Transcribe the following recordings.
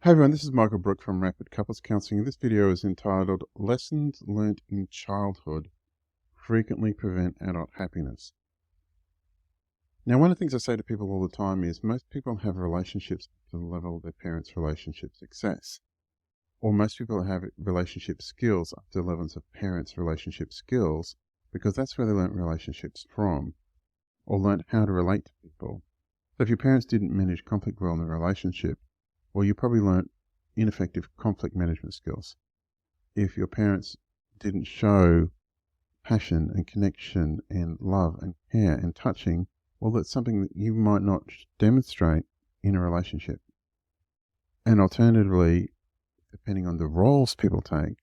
Hey everyone, this is Michael Brook from Rapid Couples Counseling. This video is entitled Lessons Learnt in Childhood Frequently Prevent Adult Happiness. Now, one of the things I say to people all the time is most people have relationships to the level of their parents' relationship success. Or most people have relationship skills up to levels of parents' relationship skills because that's where they learnt relationships from or learnt how to relate to people. So if your parents didn't manage conflict well in the relationship, well, you probably learnt ineffective conflict management skills. If your parents didn't show passion and connection and love and care and touching, well, that's something that you might not demonstrate in a relationship. And alternatively, depending on the roles people take,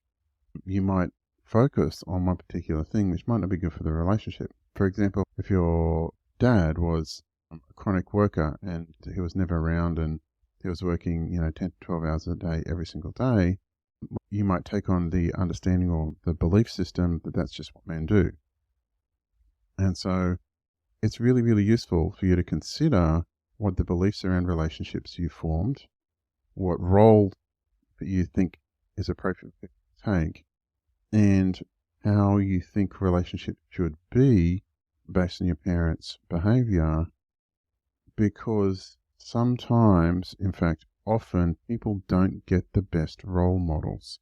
you might focus on one particular thing which might not be good for the relationship. For example, if your dad was a chronic worker and he was never around and he was working, 10 to 12 hours a day every single day, you might take on the understanding or the belief system that that's just what men do. And so it's really, really useful for you to consider what the beliefs around relationships you formed, what role that you think is appropriate to take, and how you think relationships should be based on your parents' behavior, because sometimes, in fact, often people don't get the best role models.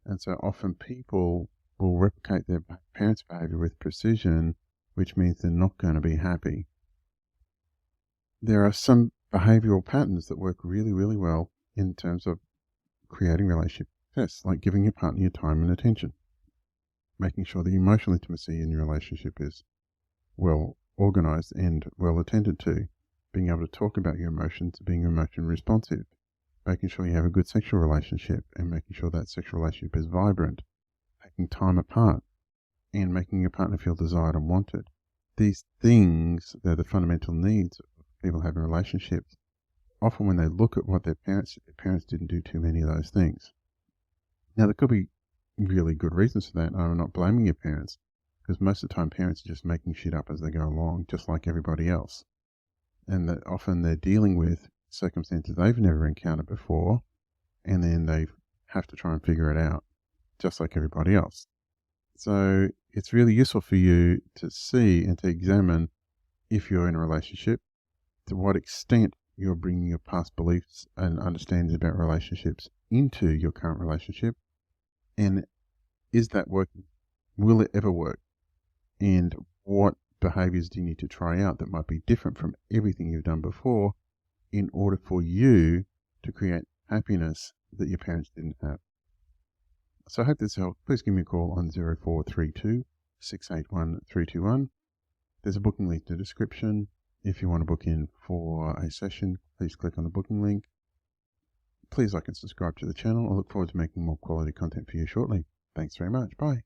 And so often people will replicate their parents' behavior with precision, which means they're not going to be happy. There are some behavioral patterns that work really, really well in terms of creating relationship success, like giving your partner your time and attention, making sure the emotional intimacy in your relationship is well organized and well attended to, being able to talk about your emotions, being emotion responsive, making sure you have a good sexual relationship and making sure that sexual relationship is vibrant, taking time apart, and making your partner feel desired and wanted. These things, they're the fundamental needs people have in relationships. Often when they look at what their parents didn't do too many of those things. Now, there could be really good reasons for that. I'm not blaming your parents, because most of the time parents are just making shit up as they go along, just like everybody else. And that often they're dealing with circumstances they've never encountered before, and then they have to try and figure it out, just like everybody else. So it's really useful for you to see and to examine, if you're in a relationship, to what extent you're bringing your past beliefs and understandings about relationships into your current relationship, and is that working? Will it ever work? And what behaviors do you need to try out that might be different from everything you've done before in order for you to create happiness that your parents didn't have? So I hope this helped. Please give me a call on 0432 681 321. There's a booking link in the description. If you want to book in for a session, please click on the booking link. Please like and subscribe to the channel. I look forward to making more quality content for you shortly. Thanks very much. Bye.